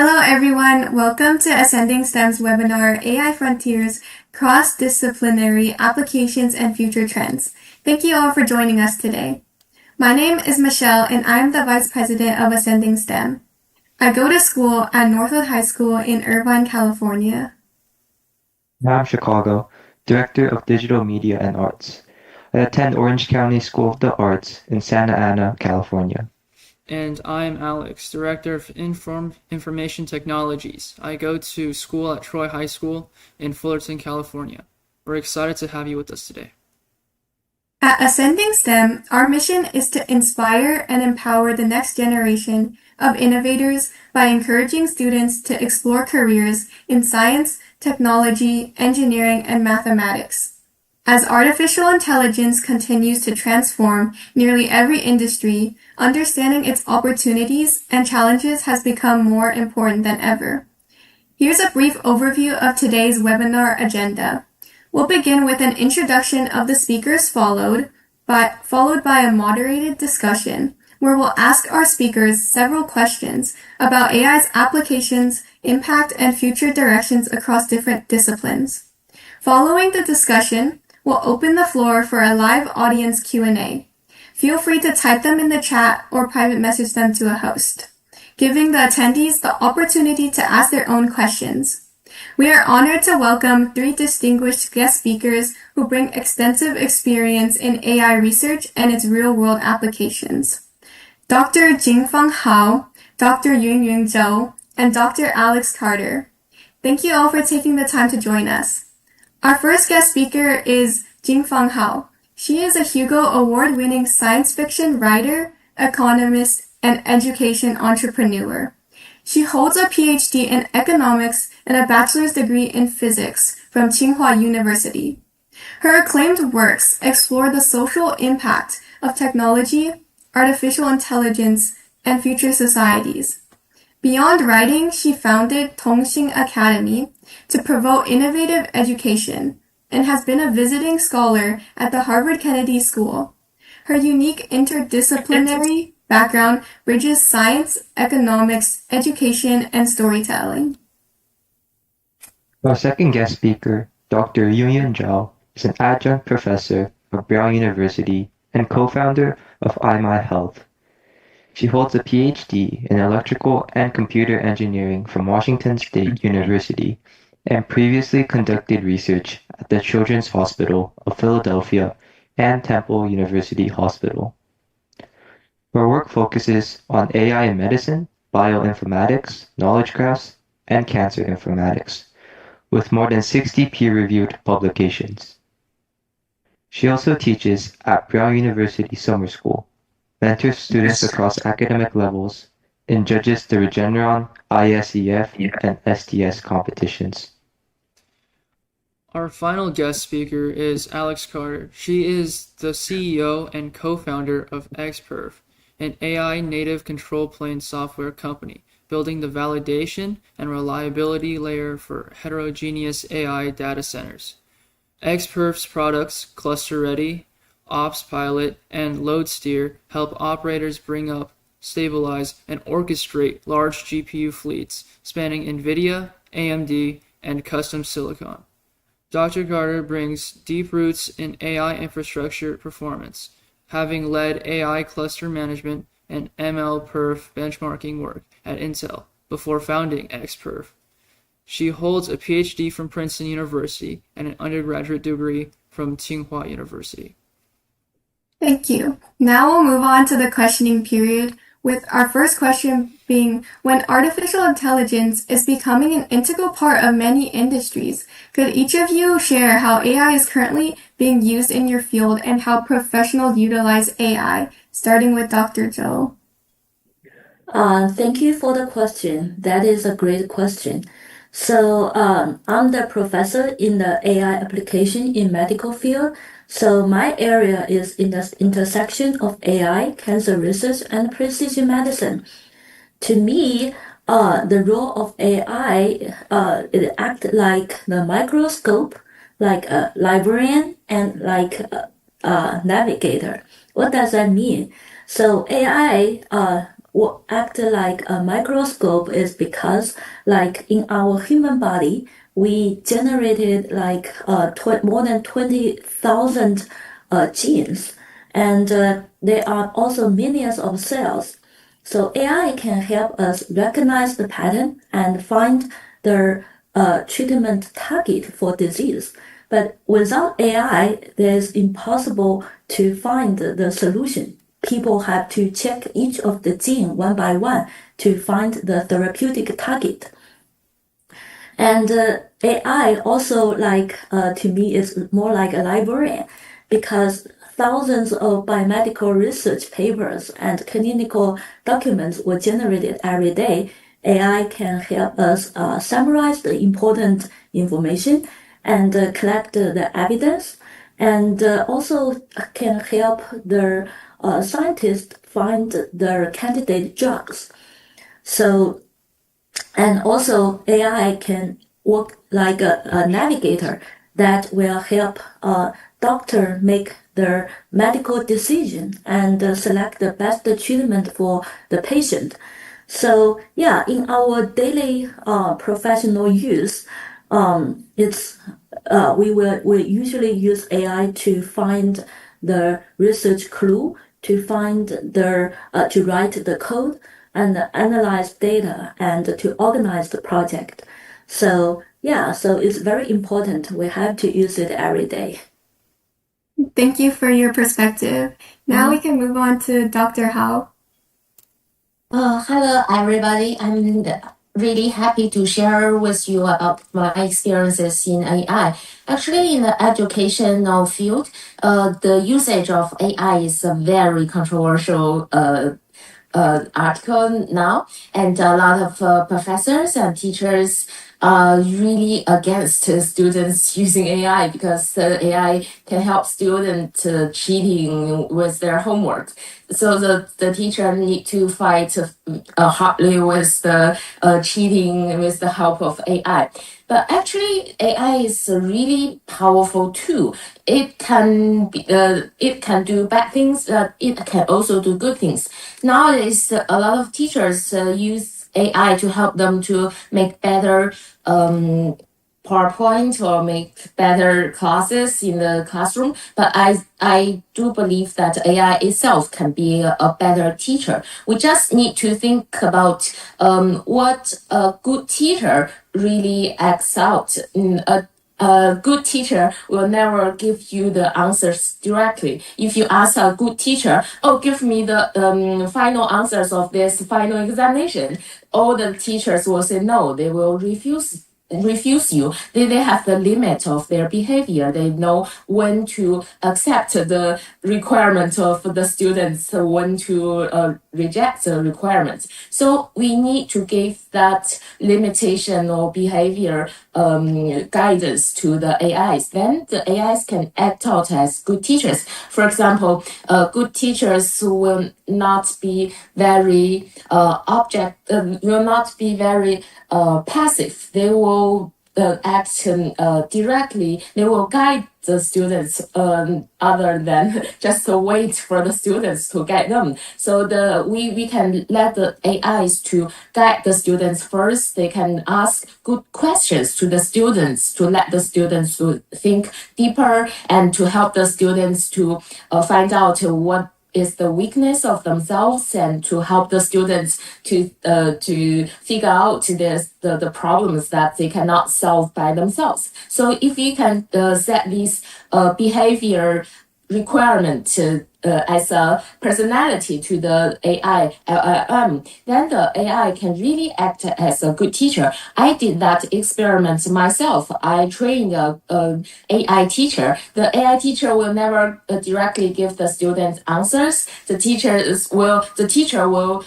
Hello, everyone. Welcome to Ascending STEM's webinar, AI Frontiers, Cross-Disciplinary Applications and Future Trends. Thank you all for joining us today. My name is Michelle, and I'm the Vice President of Ascending STEM. I go to school at Northwood High School in Irvine, California. I'm Chicago, Director of Digital Media and Arts. I attend Orange County School of the Arts in Santa Ana, California. And I'm Alex, Director of Information Technologies. I go to school at Troy High School in Fullerton, California. We're excited to have you with us today. At Ascending STEM, our mission is to inspire and empower the next generation of innovators by encouraging students to explore careers in science, technology, engineering, and mathematics. As artificial intelligence continues to transform nearly every industry, understanding its opportunities and challenges has become more important than ever. Here's a brief overview of today's webinar agenda. We'll begin with an introduction of the speakers followed by a moderated discussion where we'll ask our speakers several questions about AI's applications, impact, and future directions across different disciplines. Following the discussion, we'll open the floor for a live audience Q&A. Feel free to type them in the chat or private message them to a host, giving the attendees the opportunity to ask their own questions. We are honored to welcome 3 distinguished guest speakers who bring extensive experience in AI research and its real-world applications. Dr. Jingfeng Hao, Dr. Yunyun Zhou, and Dr. Alex Carter. Thank you all for taking the time to join us. Our first guest speaker is Jingfeng Hao. She is a Hugo Award-winning science fiction writer, economist, and education entrepreneur. She holds a PhD in economics and a bachelor's degree in physics from Tsinghua University. Her acclaimed works explore the social impact of technology, artificial intelligence, and future societies. Beyond writing, she founded Tongxing Academy to promote innovative education and has been a visiting scholar at the Harvard Kennedy School. Her unique interdisciplinary background bridges science, economics, education, and storytelling. Our second guest speaker, Dr. Yunyun Zhao, is an adjunct professor of Brown University and co-founder of iMy Health. She holds a PhD in electrical and computer engineering from Washington State University and previously conducted research at the Children's Hospital of Philadelphia and Temple University Hospital. Her work focuses on AI in medicine, bioinformatics, knowledge graphs, and cancer informatics, with more than 60 peer-reviewed publications. She also teaches at Brown University Summer School, mentors students across academic levels, and judges the Regeneron, ISEF, and STS competitions. Our final guest speaker is Alex Carter. She is the CEO and co-founder of XPerf, an AI native control plane software company, building the validation and reliability layer for heterogeneous AI data centers. XPerf's products, Cluster Ready, Ops Pilot, and Load Steer help operators bring up, stabilize, and orchestrate large GPU fleets spanning NVIDIA, AMD, and custom silicon. Dr. Carter brings deep roots in AI infrastructure performance, having led AI cluster management and ML-Perf benchmarking work at Intel before founding XPerf. She holds a PhD from Princeton University and an undergraduate degree from Tsinghua University. Thank you. Now we'll move on to the questioning period, with our first question being, when artificial intelligence is becoming an integral part of many industries, could each of you share how AI is currently being used in your field and how professionals utilize AI, starting with Dr. Zhou? Thank you for the question. That is a great question. So I'm the professor in the AI application in medical field. So my area is in the intersection of AI, cancer research, and precision medicine. To me, the role of AI, it acts like the microscope, like a librarian, and like a navigator. What does that mean? So AI act like a microscope is because, like in our human body, we generated like more than 20,000 genes, and there are also millions of cells. So AI can help us recognize the pattern and find the treatment target for disease. But without AI, it is impossible to find the solution. People have to check each of the gene one by one to find the therapeutic target. And AI also to me is more like a librarian because thousands of biomedical research papers and clinical documents were generated every day. AI can help us summarize the important information and collect the evidence, and also can help the scientists find the candidate drugs. So, and also AI can work like a navigator that will help a doctor make their medical decision and select the best treatment for the patient. So yeah, in our daily professional use, it's we usually use AI to find the research clue, to find the to write the code and analyze data and to organize the project. So yeah, so it's very important. We have to use it every day. Thank you for your perspective. Now we can move on to Dr. Hao. Hello, everybody. I'm really happy to share with you about my experiences in AI. Actually, in the educational field, the usage of AI is a very controversial article now, and a lot of professors and teachers are really against students using AI because AI can help students cheating with their homework. So the teacher need to fight hardly with the cheating with the help of AI. But actually, AI is a really powerful tool. It can do bad things, but it can also do good things. Nowadays, a lot of teachers use AI to help them to make better PowerPoint or make better classes in the classroom. But I do believe that AI itself can be a better teacher. We just need to think about what a good teacher really acts out. A good teacher will never give you the answers directly. If you ask a good teacher, oh, give me the final answers of this final examination, all the teachers will say no. They will refuse you. They have the limit of their behavior. They know when to accept the requirement of the students, when to reject the requirements. So we need to give that limitation or behavior guidance to the AIs. Then the AIs can act out as good teachers. For example, good teachers will not be very passive. They will act directly. They will guide the students other than just wait for the students to guide them. So we can let the AIs to guide the students first. They can ask good questions to the students to let the students to think deeper and to help the students to find out what is the weakness of themselves and to help the students to figure out the problems that they cannot solve by themselves. So if you can set these behavior requirement as a personality to the AI LLM, then the AI can really act as a good teacher. I did that experiment myself. I trained a AI teacher. The AI teacher will never directly give the students answers. The teacher will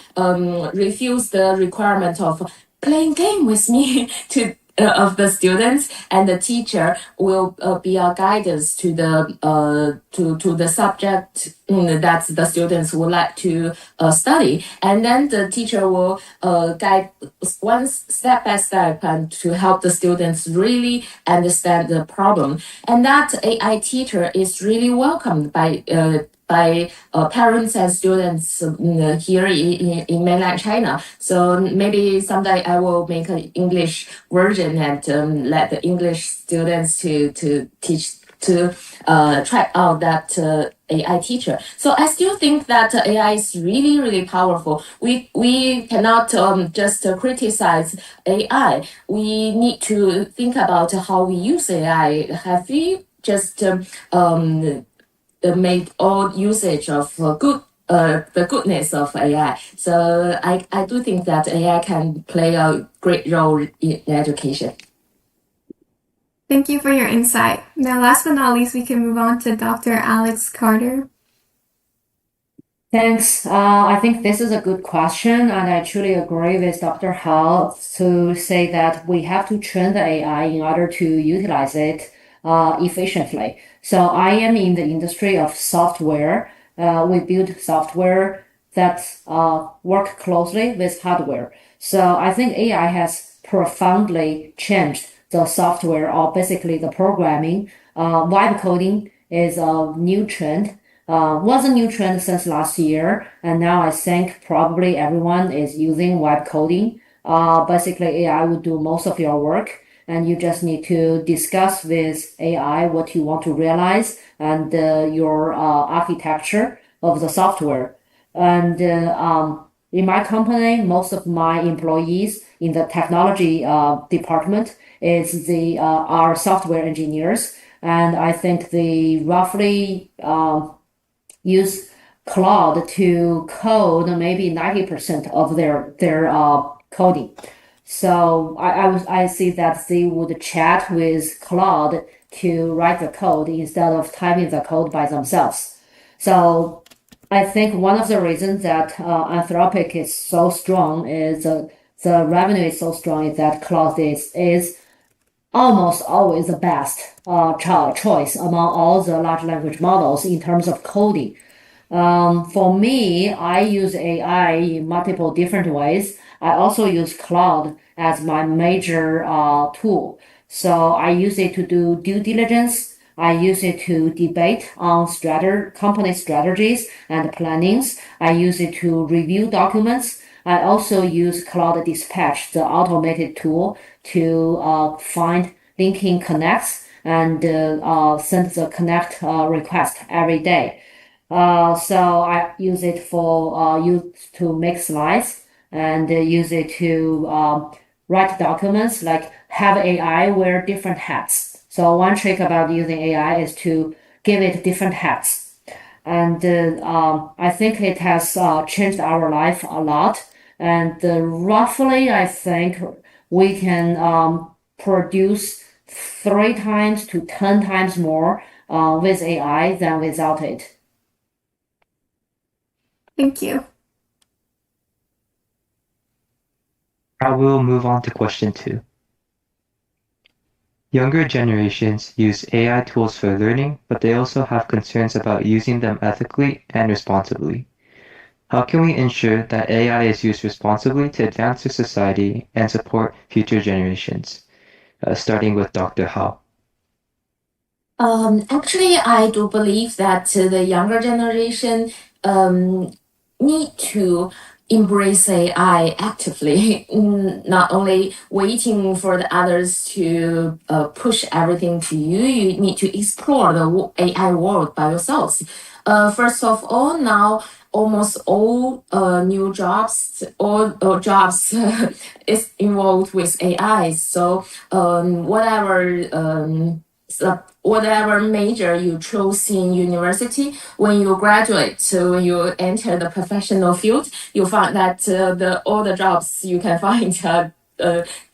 refuse the requirement of playing game with me to of the students, and the teacher will be a guidance to the subject that the students would like to study, and then the teacher will guide one step by step and to help the students really understand the problem. And that AI teacher is really welcomed by by parents and students here in mainland China. So maybe someday I will make an English version and let the English students to teach to try out that AI teacher. So I still think that AI is really, really powerful. We cannot just criticize AI. We need to think about how we use AI. Have we just made all usage of the goodness of AI? So I do think that AI can play a great role in education. Thank you for your insight. Now, last but not least, we can move on to Dr. Alex Carter. Thanks. I think this is a good question, and I truly agree with Dr. Hao to say that we have to train the AI in order to utilize it efficiently. So I am in the industry of software. We build software that work closely with hardware. So I think AI has profoundly changed the software, or basically the programming. Vibe coding is a new trend. Was a new trend since last year, and now I think probably everyone is using vibe coding. Basically, AI would do most of your work, and you just need to discuss with AI what you want to realize and your architecture of the software. And in my company, most of my employees in the technology department are software engineers, and I think they roughly use Claude to code maybe 90% of their coding. So I see that they would chat with Claude to write the code instead of typing the code by themselves. So I think one of the reasons that Anthropic is so strong is the revenue is so strong is that Claude is almost always the best choice among all the large language models in terms of coding. For me, I use AI in multiple different ways. I also use Claude as my major tool. So I use it to do due diligence. I use it to debate on company strategies and plannings. I use it to review documents. I also use Cloud Dispatch, the automated tool, to find linking connects and send the connect request every day. So I use it to make slides and use it to write documents, like have AI wear different hats. So one trick about using AI is to give it different hats. And I think it has changed our life a lot. And roughly, I think we can produce 3 times to 10 times more with AI than without it. Thank you. Now we'll move on to question 2. Younger generations use AI tools for learning, but they also have concerns about using them ethically and responsibly. How can we ensure that AI is used responsibly to advance our society and support future generations? Starting with Dr. Hao. Actually, I do believe that the younger generation need to embrace AI actively, not only waiting for the others to push everything to you. You need to explore the AI world by yourselves. First of all, now almost all new jobs, all jobs is involved with AI. So whatever major you chose in university, when you graduate, so when you enter the professional field, you find that all the jobs you can find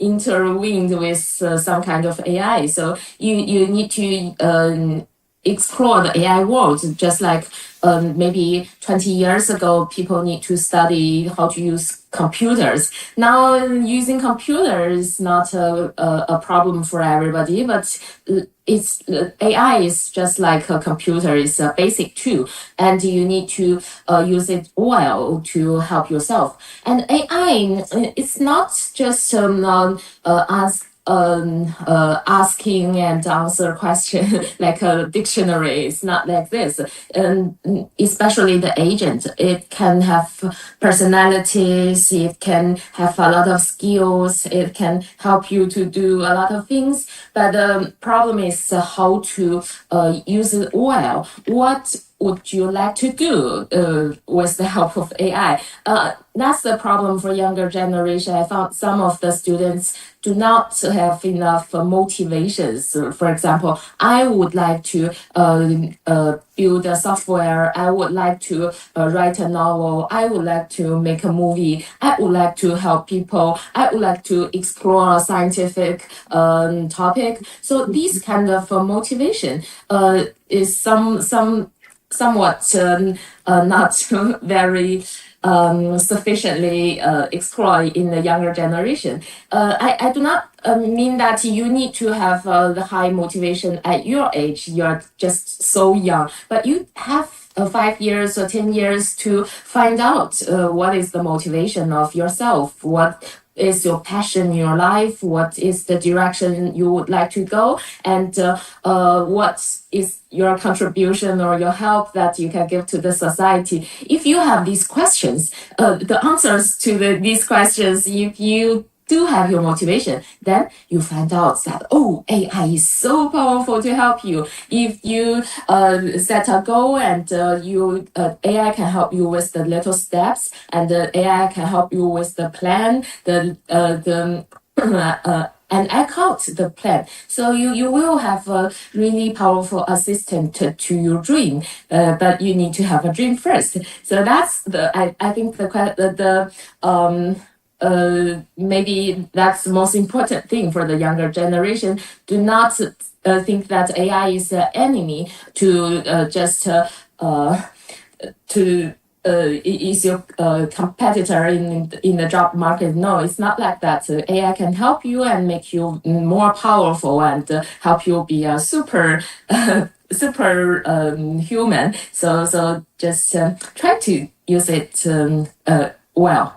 intertwined with some kind of AI. So you need to explore the AI world, just like maybe 20 years ago, people need to study how to use computers. Now, using computers is not a problem for everybody, but AI is just like a computer. It's a basic tool, and you need to use it well to help yourself. And AI, it's not just as asking and answer question like a dictionary. It's not like this. And especially the agent, it can have personalities, it can have a lot of skills, it can help you to do a lot of things. But the problem is how to use it well. What would you like to do with the help of AI? That's the problem for younger generation. I found some of the students do not have enough motivations. For example, I would like to build a software. I would like to write a novel. I would like to make a movie. I would like to help people. I would like to explore a scientific topic. So these kind of motivation is somewhat not very sufficiently explored in the younger generation. I do not mean that you need to have the high motivation at your age. You're just so young, but you have 5 years or 10 years to find out what is the motivation of yourself, what is your passion in your life, what is the direction you would like to go, and what is your contribution or your help that you can give to the society. If you have these questions, the answers to these questions, if you do have your motivation, then you find out that, oh, AI is so powerful to help you. If you set a goal and AI can help you with the little steps, and the AI can help you with the plan, and act out the plan. So you will have a really powerful assistant to your dream, but you need to have a dream first. So that's I think maybe that's the most important thing for the younger generation. Do not think that AI is an enemy to is your competitor in the job market. No, it's not like that. AI can help you and make you more powerful and help you be a super human. So just try to use it well.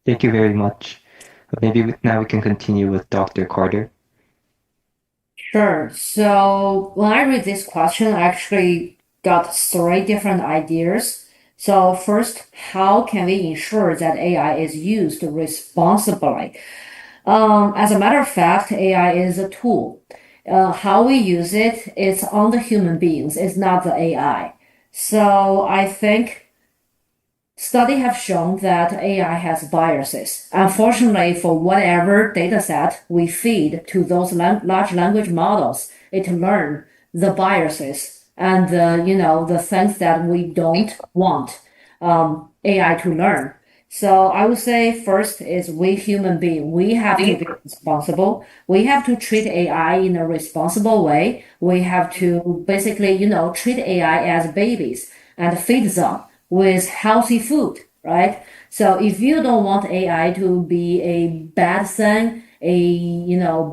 Thank you very much. Maybe now we can continue with Dr. Carter. Sure. So when I read this question, I actually got three different ideas. So first, how can we ensure that AI is used responsibly? As a matter of fact, AI is a tool. How we use it is on the human beings, it's not the AI. So I think studies have shown that AI has biases. Unfortunately, for whatever data set we feed to those large language models, it learns the biases and the things that we don't want AI to learn. So I would say first is we human beings, we have to be responsible. We have to treat AI in a responsible way. We have to basically, treat AI as babies and feed them with healthy food, right? So if you don't want AI to be a bad thing,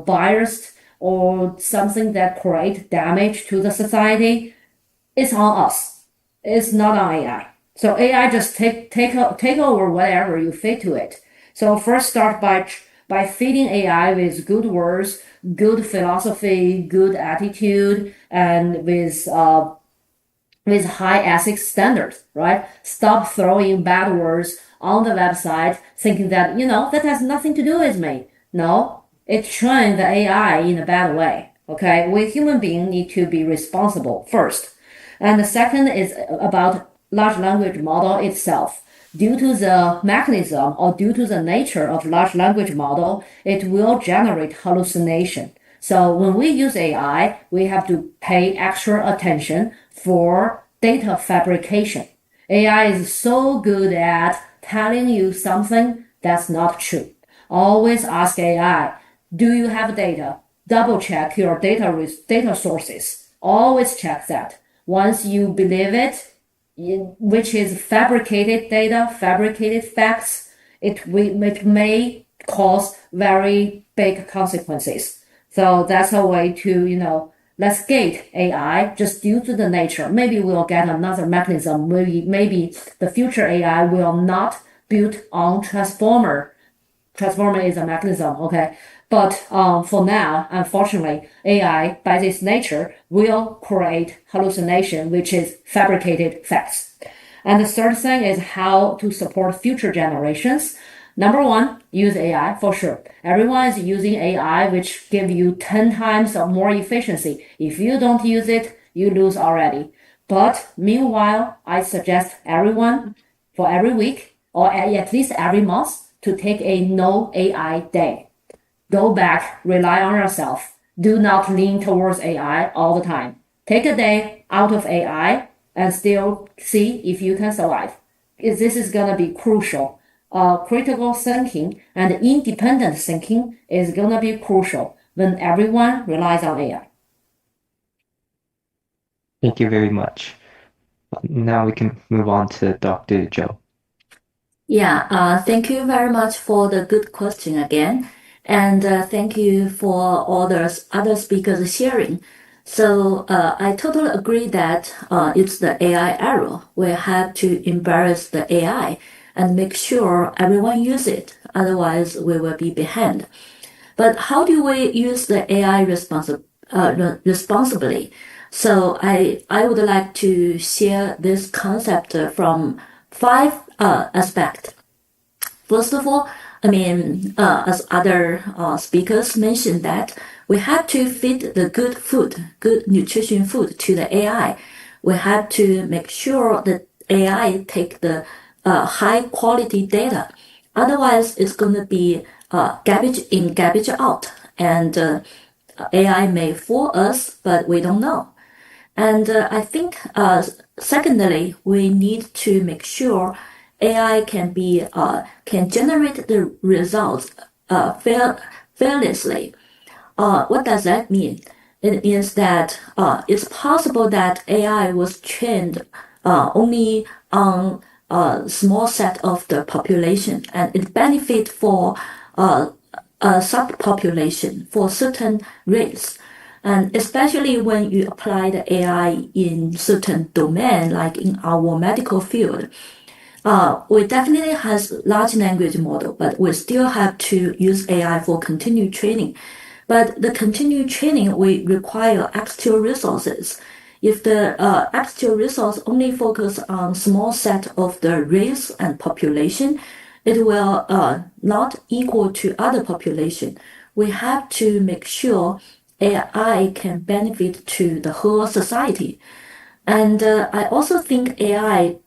biased or something that create damage to the society, it's on us. It's not on AI. So AI just take over whatever you feed to it. So first start by feeding AI with good words, good philosophy, good attitude, and with high ethics standards, right? Stop throwing bad words on the website thinking that, that has nothing to do with me. No, it trained the AI in a bad way. Okay, we human beings need to be responsible first. And the second is about large language model itself. Due to the mechanism or due to the nature of large language model, it will generate hallucination. So when we use AI, we have to pay extra attention for data fabrication. AI is so good at telling you something that's not true. Always ask AI, do you have data? Double check your data sources. Always check that. Once you believe it, which is fabricated data, fabricated facts, it may cause very big consequences. So that's a way to, let's gate AI just due to the nature. Maybe we'll get another mechanism. Maybe the future AI will not build on transformer transformer is a mechanism, okay? But for now, unfortunately, AI, by its nature, will create hallucination, which is fabricated facts. And the third thing is how to support future generations. Number one, use AI for sure. Everyone is using AI, which give you 10 times or more efficiency. If you don't use it, you lose already. But meanwhile, I suggest everyone for every week or at least every month to take a no AI day. Go back, rely on yourself. Do not lean towards AI all the time. Take a day out of AI and still see if you can survive. This is going to be crucial. Critical thinking and independent thinking is going to be crucial when everyone relies on AI. Thank you very much. Now we can move on to Dr. Joe. Yeah, thank you very much for the good question again. And thank you for all the other speakers sharing. So I totally agree that it's the AI era. We have to embrace the AI and make sure everyone use it. Otherwise, we will be behind. But how do we use the AI responsibly? So I would like to share this concept from five aspects. First of all, as other speakers mentioned that we have to feed the good food, good nutrition food to the AI. We have to make sure that AI take the high quality data. Otherwise, it's going to be garbage in, garbage out. And AI may fool us, but we don't know. And I think, secondly, we need to make sure AI can generate the results fearlessly. What does that mean? It means that it's possible that AI was trained only on a small set of the population, and it benefit for a subpopulation for certain race. And especially when you apply the AI in certain domain, like in our medical field, we definitely has large language model, but we still have to use AI for continued training. But the continued training, we require extra resources. If the extra resource only focus on small set of the race and population, it will not equal to other population. We have to make sure AI can benefit to the whole society. And I also think AI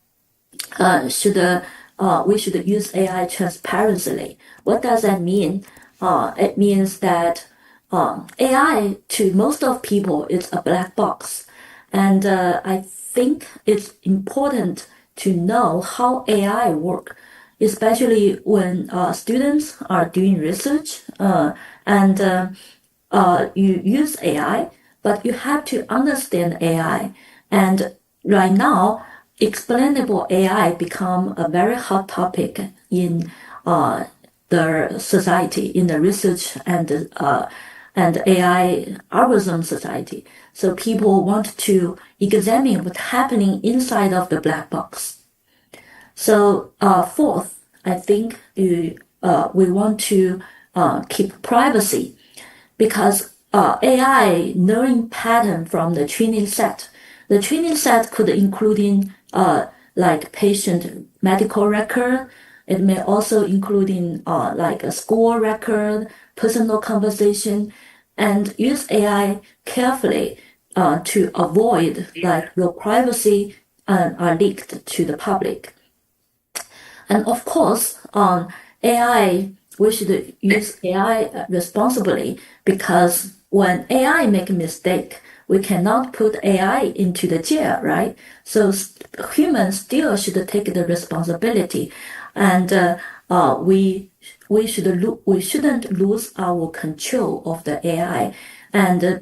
we should use AI transparently. What does that mean? It means that AI to most of people is a black box. And I think it's important to know how AI work, especially when students are doing research and you use AI, but you have to understand AI. And right now, explainable AI become a very hot topic in the society, in the research and AI algorithm society. So people want to examine what's happening inside of the black box. So fourth, I think we want to keep privacy, because AI knowing pattern from the training set. The training set could include like patient medical record. It may also include like a school record, personal conversation, and use AI carefully to avoid like your privacy are leaked to the public. And of course, AI, we should use AI responsibly, because when AI make a mistake, we cannot put AI into the jail, right? So humans still should take the responsibility, and we shouldn't lose our control of the AI, and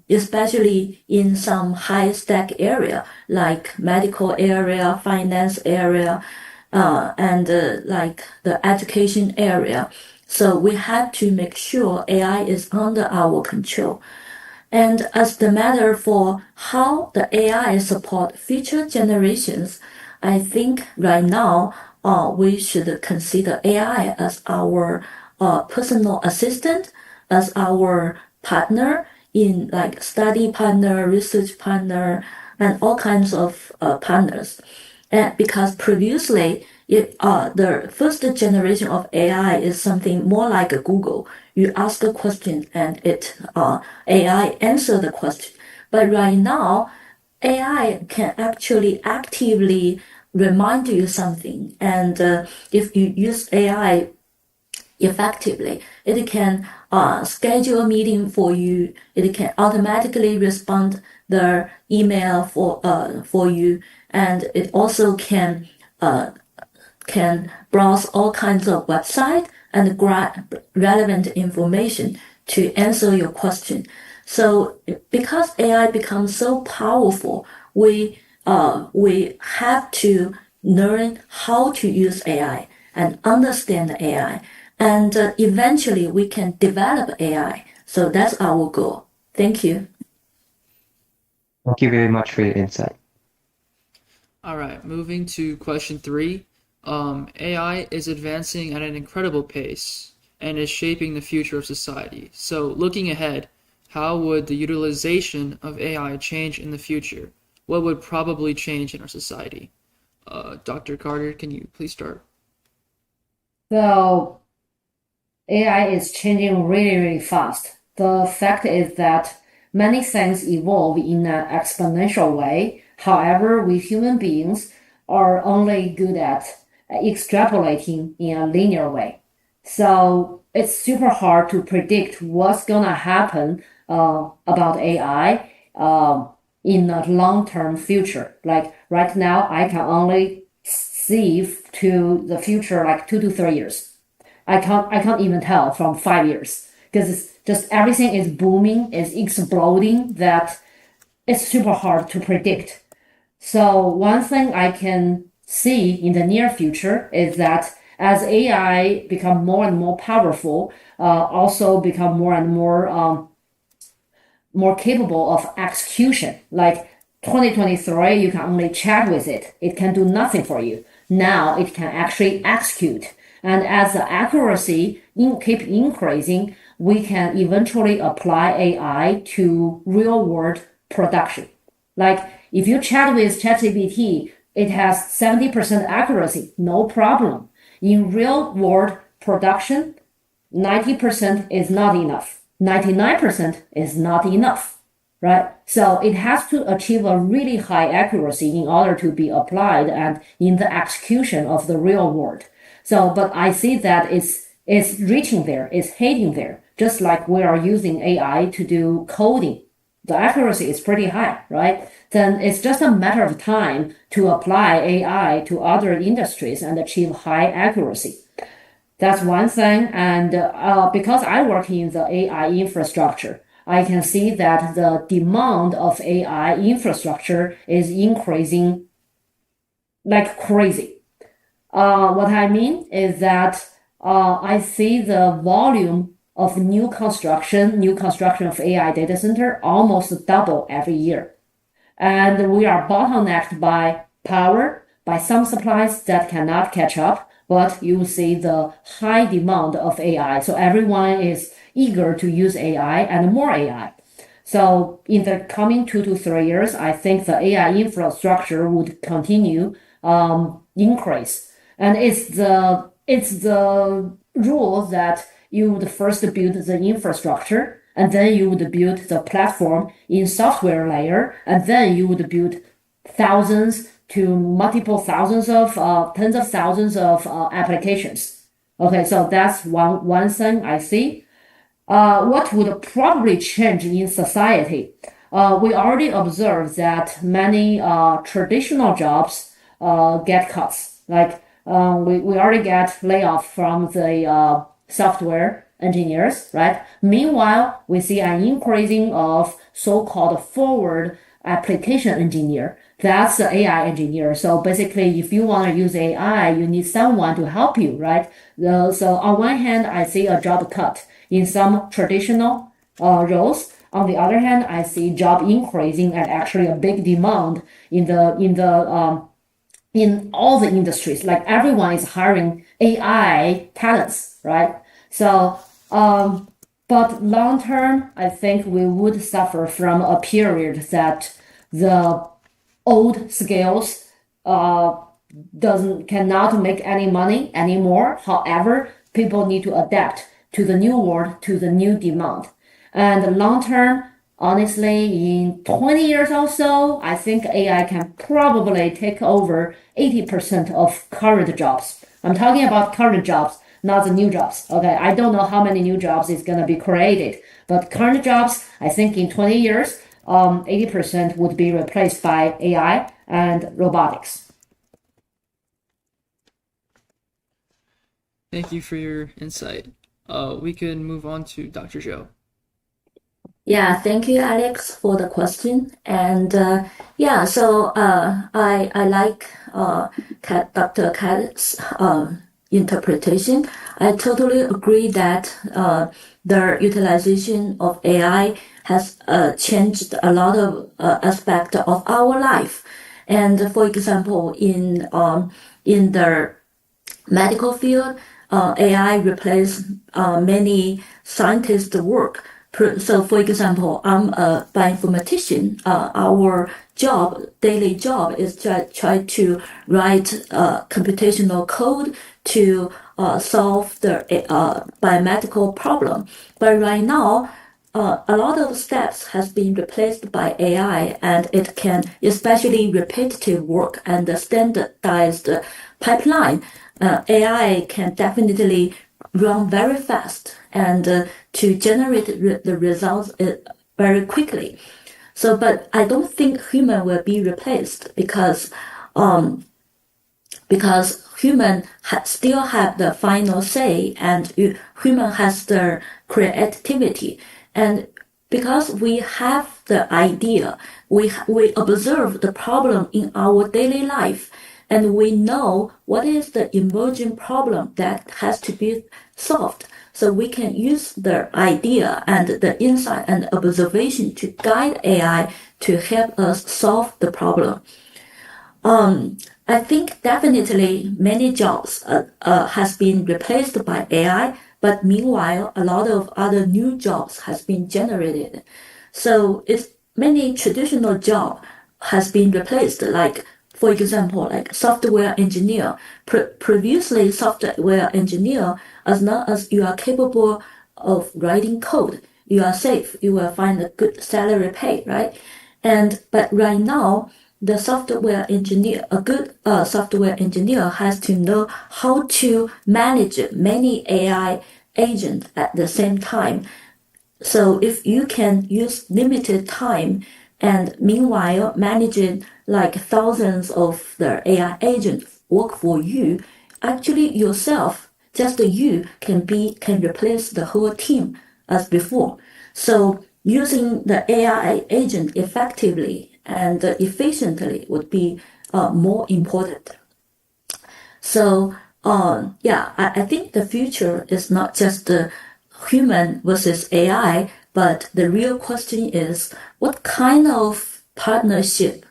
especially in some high stack area like medical area, finance area, and like the education area. So we have to make sure AI is under our control. And as the matter for how the AI support future generations, I think right now we should consider AI as our personal assistant, as our partner in like study partner, research partner, and all kinds of partners. And because previously, the first generation of AI is something more like a Google. You ask a question and AI answer the question. But right now, AI can actually actively remind you something, and if you use AI effectively, it can schedule a meeting for you. It can automatically respond the email for you, and it also can browse all kinds of websites and grab relevant information to answer your question. So because AI becomes so powerful, we have to learn how to use AI and understand AI, and eventually we can develop AI. So that's our goal. Thank you. Thank you very much for your insight. All right, moving to question 3. AI is advancing at an incredible pace and is shaping the future of society. So, looking ahead, how would the utilization of AI change in the future? What would probably change in our society? Dr. Carter, can you please start? So AI is changing really, really fast. The fact is that many things evolve in an exponential way. However, we human beings are only good at extrapolating in a linear way. So it's super hard to predict what's gonna happen about AI in the long-term future. Like right now, I can only see to the future like 2 to 3 years. I can't even tell from 5 years because it's just everything is booming, is exploding that it's super hard to predict. So one thing I can see in the near future is that as AI become more and more powerful, also become more and more capable of execution. Like 2023, you can only chat with it. It can do nothing for you. Now it can actually execute. And as the accuracy keep increasing, we can eventually apply AI to real world production. Like if you chat with ChatGPT, it has 70% accuracy, no problem. In real world production, 90% is not enough. 99% is not enough, right? So it has to achieve a really high accuracy in order to be applied and in the execution of the real world. So, but I see that it's reaching there, it's heading there, just like we are using AI to do coding. The accuracy is pretty high, right? Then it's just a matter of time to apply AI to other industries and achieve high accuracy. That's one thing. And because I work in the AI infrastructure, I can see that the demand of AI infrastructure is increasing like crazy. What I mean is that I see the volume of new construction of AI data center almost double every year. And we are bottlenecked by power, by some supplies that cannot catch up, but you see the high demand of AI. So everyone is eager to use AI and more AI. So in the coming 2 to 3 years, I think the AI infrastructure would continue increase. And it's the rule that you would first build the infrastructure, and then you would build the platform in software layer, and then you would build thousands to multiple thousands of tens of thousands of applications. Okay, so that's one thing I see. What would probably change in society? We already observed that many traditional jobs get cuts. Like we already get layoff from the software engineers, right? Meanwhile, we see an increasing of so-called forward application engineer. That's the AI engineer. So basically, if you want to use AI, you need someone to help you, right? So on one hand, I see a job cut in some traditional roles. On the other hand, I see job increasing and actually a big demand in the in all the industries. Like everyone is hiring AI talents, right? So, but long term, I think we would suffer from a period that the old skills cannot make any money anymore. However, people need to adapt to the new world, to the new demand. And long term, honestly, in 20 years or so, I think AI can probably take over 80% of current jobs. I'm talking about current jobs, not the new jobs. Okay, I don't know how many new jobs is gonna be created, but current jobs, I think in 20 years, 80% would be replaced by AI and robotics. Thank you for your insight. We can move on to Dr. Joe. Yeah, thank you, Alex, for the question. And yeah, so I like Dr. Kat's interpretation. I totally agree that the utilization of AI has changed a lot of aspect of our life. And for example, in the medical field, AI replaced many scientists' work. So, for example, I'm a bioinformatician. Our daily job, is to try to write computational code to solve the biomedical problem. But right now, a lot of steps has been replaced by AI, and it can, especially repetitive work and the standardized pipeline. AI can definitely run very fast and to generate the results very quickly. So, but I don't think human will be replaced because human still have the final say, and human has the creativity, and because we have the idea, we observe the problem in our daily life, and we know what is the emerging problem that has to be solved. So we can use the idea and the insight and observation to guide AI to help us solve the problem. I think definitely many jobs has been replaced by AI, but meanwhile, a lot of other new jobs has been generated. So it's many traditional job has been replaced, like for example, like software engineer. Previously, software engineer, as long as you are capable of writing code, you are safe. You will find a good salary pay, right? But right now, the software engineer, a good software engineer has to know how to manage many AI agents at the same time. So if you can use limited time and meanwhile managing like thousands of the AI agents work for you, actually yourself, just you can replace the whole team as before. So using the AI agent effectively and efficiently would be more important. So yeah, I think the future is not just human versus AI, but the real question is what kind of partnership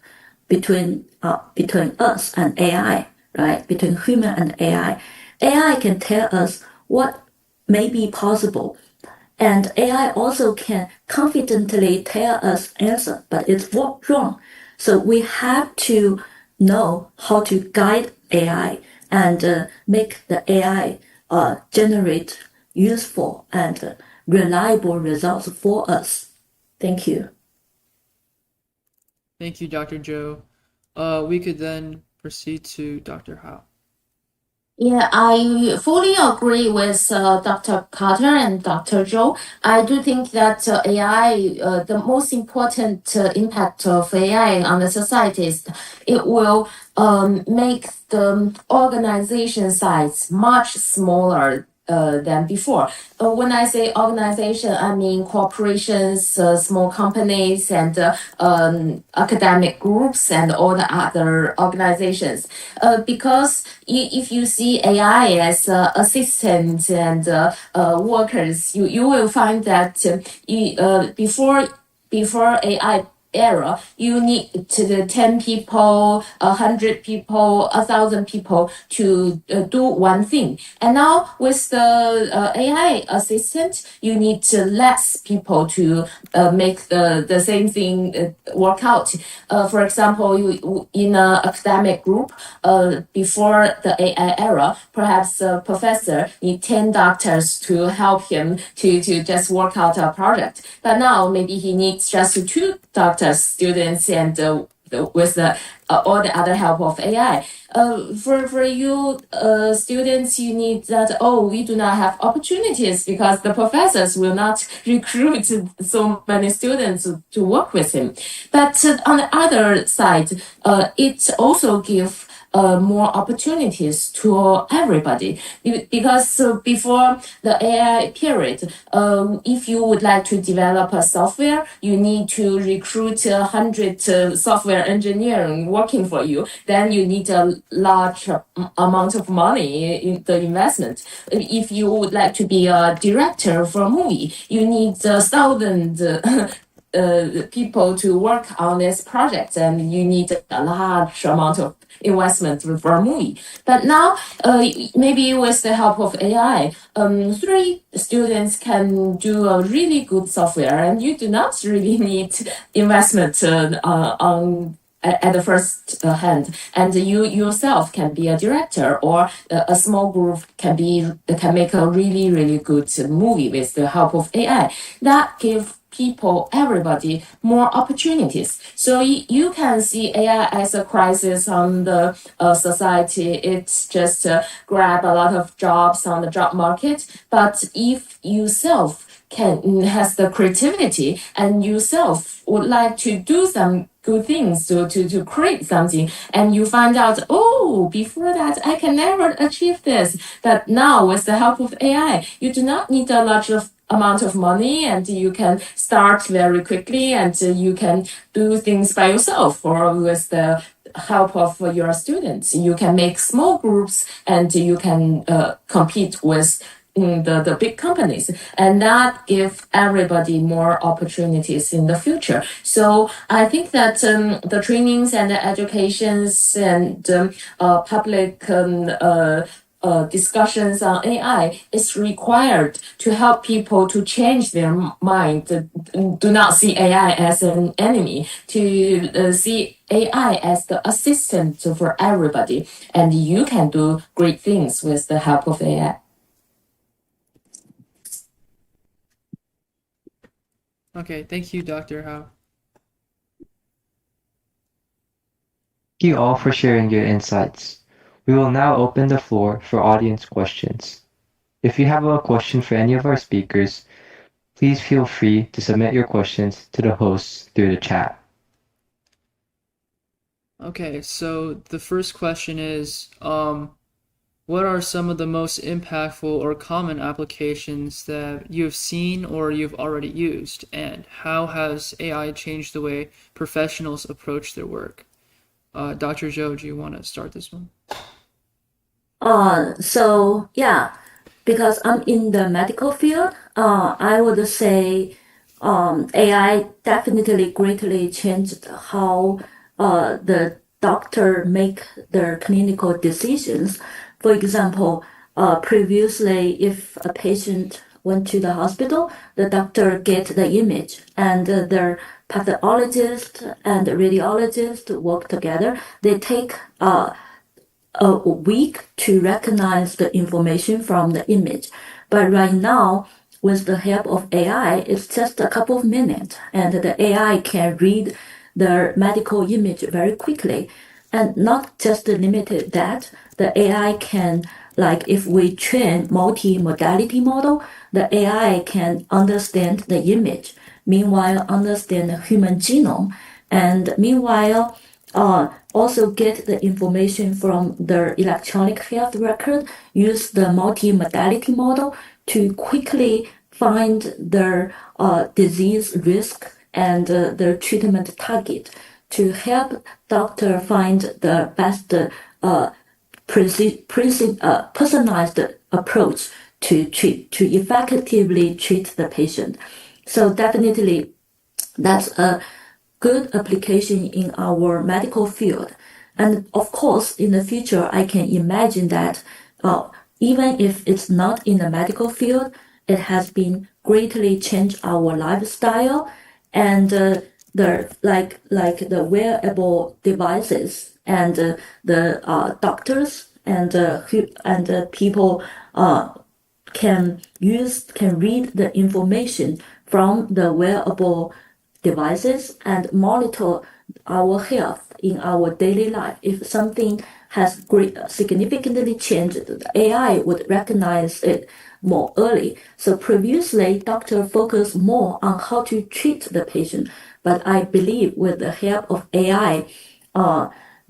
between us and AI, right? Between human and AI. AI can tell us what may be possible, and AI also can confidently tell us answer, but it's wrong. So we have to know how to guide AI and make the AI generate useful and reliable results for us. Thank you. Thank you, Dr. Joe. We could then proceed to Dr. Hao. Yeah, I fully agree with Dr. Carter and Dr. Zhou. I do think that AI, the most important impact of AI on the society is it will make the organization size much smaller than before. When I say organization, I mean corporations, small companies, and academic groups, and all the other organizations. Because if you see AI as assistants and workers, you will find that before AI era, you need to 10 people, 100 people, 1,000 people to do one thing. And now with the AI assistant, you need less people to make the same thing work out. For example, you in an academic group, before the AI era, perhaps a professor need 10 doctors to help him to just work out a project. But now maybe he needs just 2 doctors, students, and with all the other help of AI. For you students, you need that, we do not have opportunities because the professors will not recruit so many students to work with him. But on the other side, it also gives more opportunities to everybody, because before the AI period, if you would like to develop a software, you need to recruit 100 software engineers working for you. Then you need a large amount of money in the investment. If you would like to be a director for a movie, you need 1,000 people to work on this project, and you need a large amount of investment for a movie. But now, maybe with the help of AI, 3 students can do a really good software, and you do not really need investment at the first hand, and you yourself can be a director, or a small group can make a really good movie with the help of AI. That gives people, everybody, more opportunities. So you can see AI as a crisis on the society. It's just grab a lot of jobs on the job market. But if yourself has the creativity and yourself would like to do some good things to create something, and you find out, before that I can never achieve this, but now with the help of AI, you do not need a large amount of money, and you can start very quickly, and you can do things by yourself or with the help of your students. You can make small groups, and you can compete with the big companies, and that give everybody more opportunities in the future. So I think that the trainings and the educations and public discussions on AI is required to help people to change their mind. Do not see AI as an enemy, to see AI as the assistant for everybody, and you can do great things with the help of AI. Okay, thank you, Dr. Hao. Thank you all for sharing your insights. We will now open the floor for audience questions. If you have a question for any of our speakers, please feel free to submit your questions to the hosts through the chat. Okay, so the first question is, what are some of the most impactful or common applications that you've seen or you've already used, and how has AI changed the way professionals approach their work? Dr. Zhou, do you want to start this one? So yeah, because I'm in the medical field, I would say AI definitely greatly changed how the doctor make their clinical decisions. For example, previously, if a patient went to the hospital, the doctor get the image, and their pathologist and radiologist work together. They take a week to recognize the information from the image. But right now, with the help of AI, it's just a couple of minutes, and the AI can read the medical image very quickly. And not just limited that, the AI can, like if we train multi-modality model, the AI can understand the image, meanwhile understand the human genome, and meanwhile also get the information from the electronic health record, use the multi-modality model to quickly find their disease risk and their treatment target, to help doctor find the best personalized approach to effectively treat the patient. So definitely that's a good application in our medical field. And of course, in the future, I can imagine that even if it's not in the medical field, it has been greatly changed our lifestyle and the wearable devices and the doctors and people can read the information from the wearable devices and monitor our health in our daily life. If something has significantly changed, the AI would recognize it more early. So previously, doctor focused more on how to treat the patient, but I believe with the help of AI,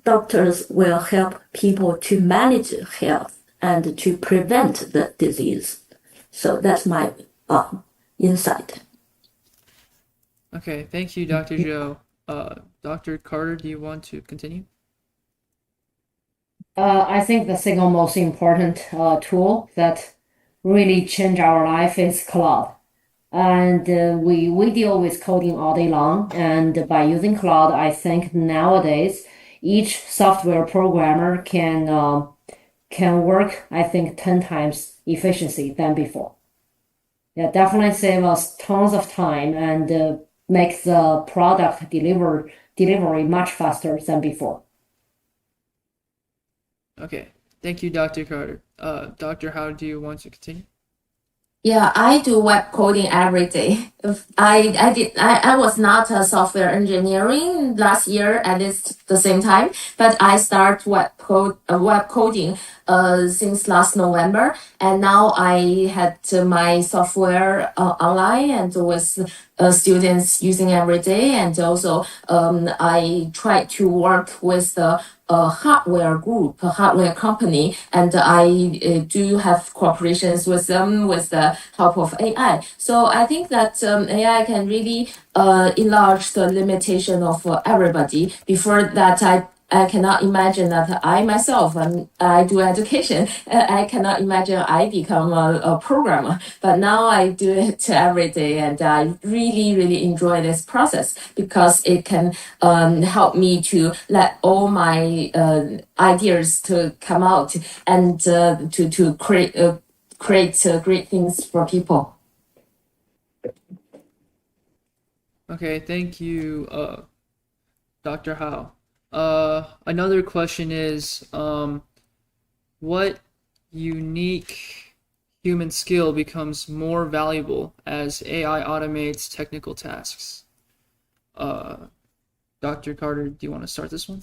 doctors will help people to manage health and to prevent the disease. So that's my insight. Okay, thank you, Dr. Zhou. Dr. Carter, do you want to continue? I think the single most important tool that really change our life is cloud. And we deal with coding all day long. And by using cloud, I think nowadays each software programmer can work, I think, 10 times efficiency than before. Yeah, definitely save us tons of time and make the product delivery much faster than before. Okay, thank you, Dr. Carter. Dr. How do you want to continue? Yeah, I do web coding every day. I was not a software engineering last year at the same time, but I start web coding since last November, and now I had my software online and with students using every day, and also I try to work with the hardware group, a hardware company, and I do have cooperations with them with the help of AI. So I think that AI can really enlarge the limitation of everybody. Before that, I cannot imagine that I myself, I do education. I cannot imagine I become a programmer. But now I do it every day, and I really, really enjoy this process because it can help me to let all my ideas to come out and to create great things for people. Okay, thank you, Dr. Hao. Another question is, what unique human skill becomes more valuable as AI automates technical tasks? Dr. Carter, do you want to start this one?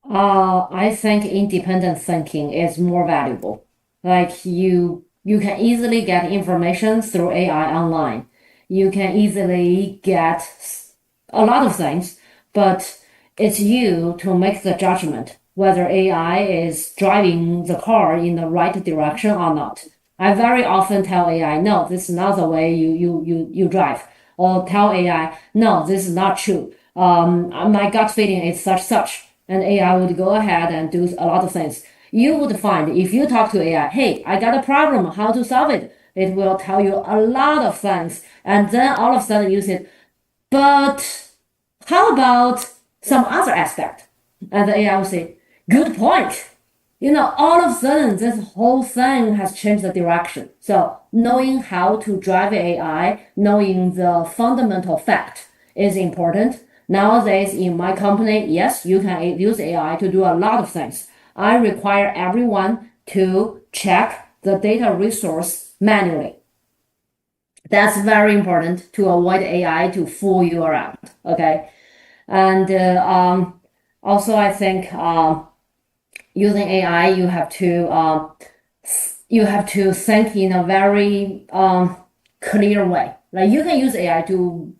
I think independent thinking is more valuable. Like you can easily get information through AI online. You can easily get a lot of things, but it's you to make the judgment whether AI is driving the car in the right direction or not. I very often tell AI, no, this is not the way you drive. Or tell AI, no, this is not true. My gut feeling is such. And AI would go ahead and do a lot of things. You would find if you talk to AI, hey, I got a problem, how to solve it? It will tell you a lot of things. And then all of a sudden you say, but how about some other aspect? And the AI will say, good point. All of a sudden, this whole thing has changed the direction. So knowing how to drive AI, knowing the fundamental fact is important. Nowadays, in my company, yes, you can use AI to do a lot of things. I require everyone to check the data resource manually. That's very important to avoid AI to fool you around. Okay, and also I think using AI, you have to think in a very clear way. Like you can use AI to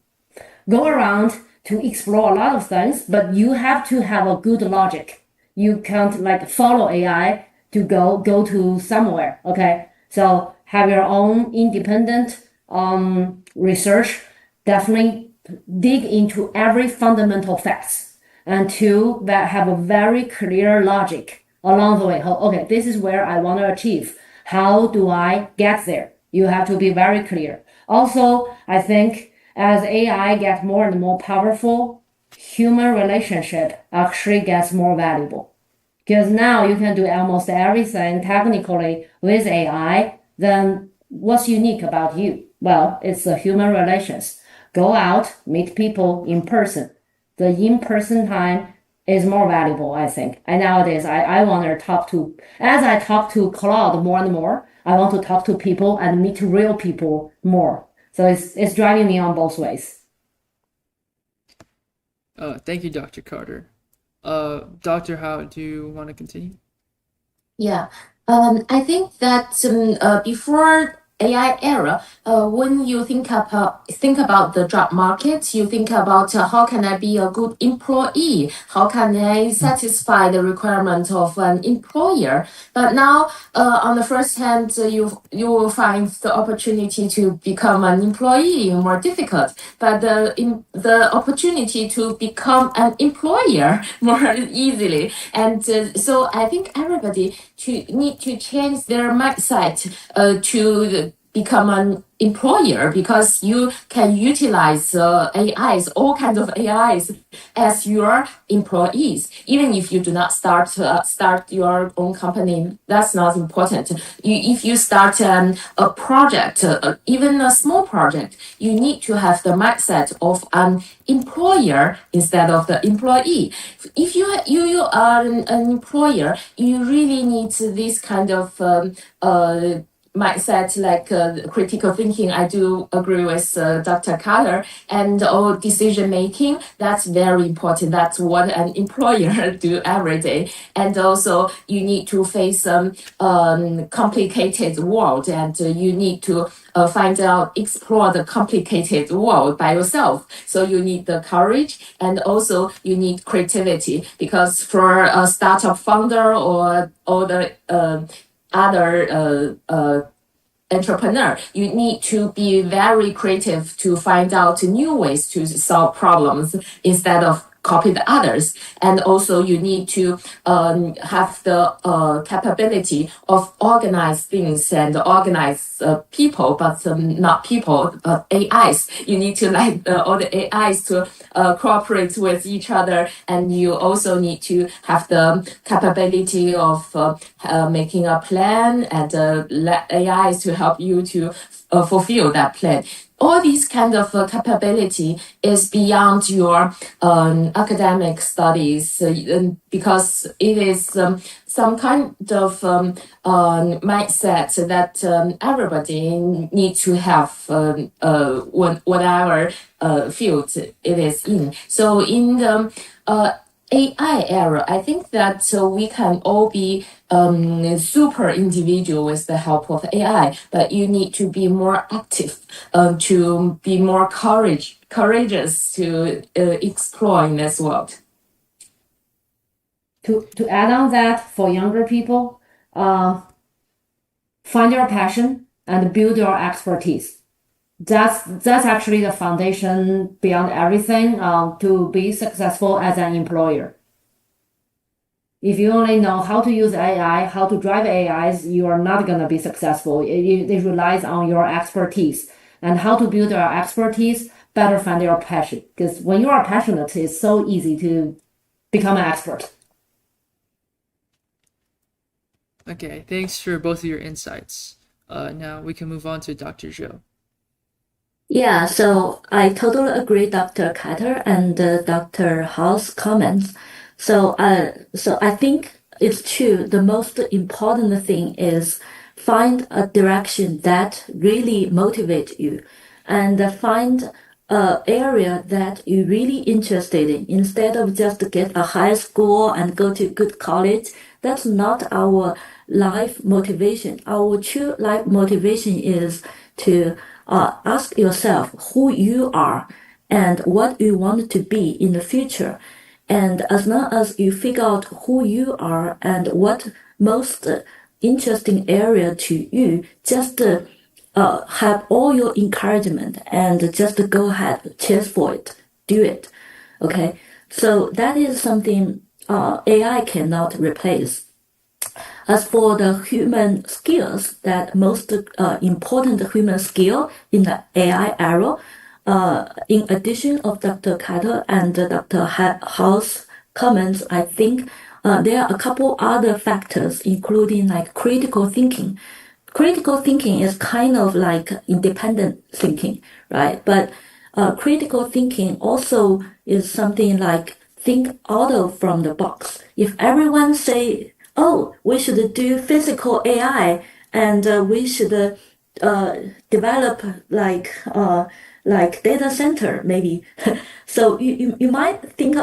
go around to explore a lot of things, but you have to have a good logic. You can't like follow AI to go to somewhere. Okay, so have your own independent research. Definitely dig into every fundamental facts and to have a very clear logic along the way. Okay, this is where I want to achieve. How do I get there? You have to be very clear. Also, I think as AI gets more and more powerful, human relationship actually gets more valuable. Because now you can do almost everything technically with AI, then what's unique about you? Well, it's the human relations. Go out, meet people in person. The in-person time is more valuable, I think. And nowadays, I want to talk to, as I talk to Claude more and more, I want to talk to people and meet real people more. So it's driving me on both ways. Thank you, Dr. Carter. Dr. Howe, do you want to continue? Yeah, I think that before AI era, when you think about the job market, you think about how can I be a good employee? How can I satisfy the requirement of an employer? But now, on the first hand, you will find the opportunity to become an employee more difficult, but the opportunity to become an employer more easily. And so I think everybody need to change their mindset to become an employer, because you can utilize AIs, all kinds of AIs, as your employees. Even if you do not start your own company, that's not important. If you start a project, even a small project, you need to have the mindset of an employer instead of the employee. If you are an employer, you really need this kind of mindset, like critical thinking. I do agree with Dr. Carter, and decision making. That's very important. That's what an employer do every day. And also, you need to face some complicated world, and you need to explore the complicated world by yourself. So you need the courage, and also you need creativity, because for a startup founder or the other entrepreneur, you need to be very creative to find out new ways to solve problems instead of copy the others. And also you need to have the capability of organize things and organize people, but not people, AIs. You need to like all the AIs to cooperate with each other, and you also need to have the capability of making a plan, and let AIs to help you to fulfill that plan. All these kind of capability is beyond your academic studies, because it is some kind of mindset that everybody needs to have, whatever field it is in. So in the AI era, I think that we can all be super individual with the help of AI, but you need to be more active, to be more courageous to explore in this world. To add on that, for younger people, find your passion and build your expertise. That's actually the foundation beyond everything to be successful as an employer. If you only know how to use AI, how to drive AIs, you are not going to be successful. It relies on your expertise. And how to build your expertise, better find your passion. Because when you are passionate, it's so easy to become an expert. Okay, thanks for both of your insights. Now we can move on to Dr. Zhou. Yeah, so I totally agree, Dr. Carter and Dr. Howe's comments. So I think it's true. The most important thing is find a direction that really motivates you, and find a area that you're really interested in, instead of just get a high score and go to good college. That's not our life motivation. Our true life motivation is to ask yourself who you are and what you want to be in the future. And as long as you figure out who you are and what most interesting area to you, just have all your encouragement and just go ahead, chase for it, do it. Okay, so that is something AI cannot replace. As for the human skills, that most important human skill in the AI era, in addition of Dr. Carter and Dr. Howe's comments, I think there are a couple other factors, including like critical thinking. Critical thinking is kind of like independent thinking, right? But critical thinking also is something like think out of from the box. If everyone say, "Oh, we should do physical AI and we should develop like data center maybe," so you might think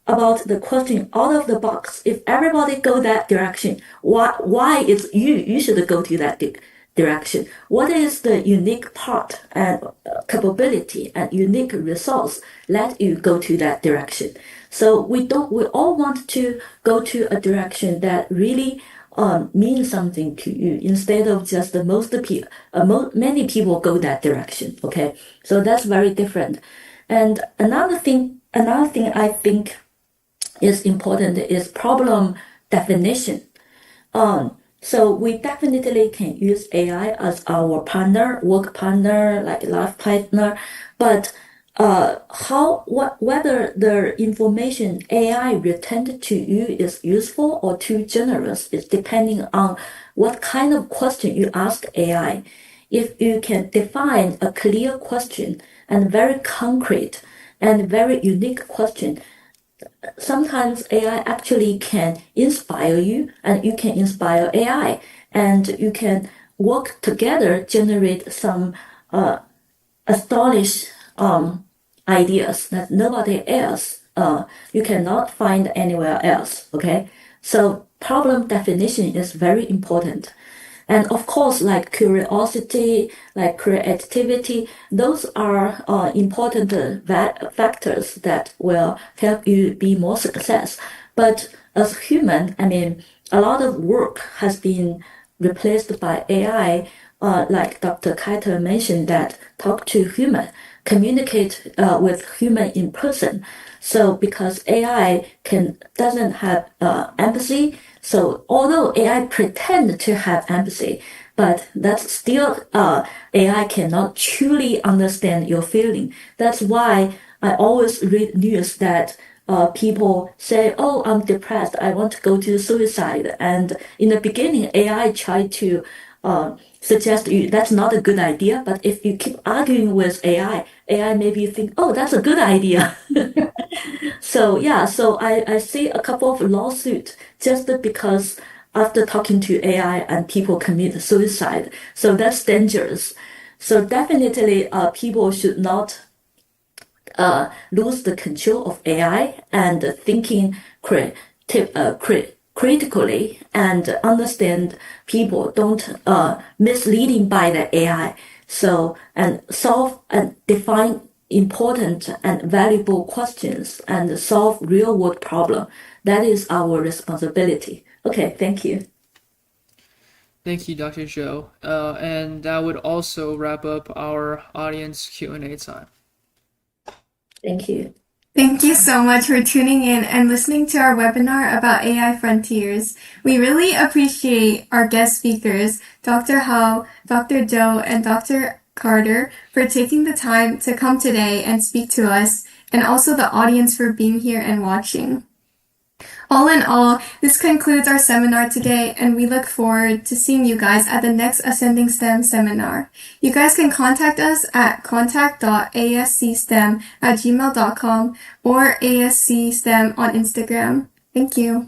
about the question out of the box. If everybody go that direction, why is you should go to that direction? What is the unique part and capability and unique resource let you go to that direction? So we all want to go to a direction that really means something to you instead of just many people go that direction. Okay, so that's very different. And another thing I think is important is problem definition. So we definitely can use AI as our partner, work partner, like life partner, but whether the information AI returned to you is useful or too generous is depending on what kind of question you ask AI. If you can define a clear question and very concrete and very unique question, sometimes AI actually can inspire you and you can inspire AI and you can work together, generate some astonished ideas that nobody else, you cannot find anywhere else. Okay, so problem definition is very important. And of course, like curiosity, like creativity, those are important factors that will help you be more success. But as human, I mean, a lot of work has been replaced by AI, like Dr. Keiter mentioned that talk to human, communicate with human in person. So because AI doesn't have empathy, so although AI pretend to have empathy, but that's still AI cannot truly understand your feeling. That's why I always read news that people say, "Oh, I'm depressed. I want to go to suicide." And in the beginning, AI tried to suggest you that's not a good idea. But if you keep arguing with AI maybe think, "Oh, that's a good idea." So yeah, so I see a couple of lawsuits just because after talking to AI and people commit suicide. So that's dangerous. So definitely people should not lose the control of AI and thinking critically and understand people don't misleading by the AI. So and solve and define important and valuable questions and solve real world problem. That is our responsibility. Okay, thank you. Thank you, Dr. Zhou. And that would also wrap up our audience Q&A time. Thank you. Thank you so much for tuning in and listening to our webinar about AI Frontiers. We really appreciate our guest speakers, Dr. Hao, Dr. Zhou, and Dr. Carter, for taking the time to come today and speak to us, and also the audience for being here and watching. All in all, this concludes our seminar today, and we look forward to seeing you guys at the next Ascending STEM seminar. You guys can contact us at contact.ascstem@gmail.com or ASCSTEM on Instagram. Thank you.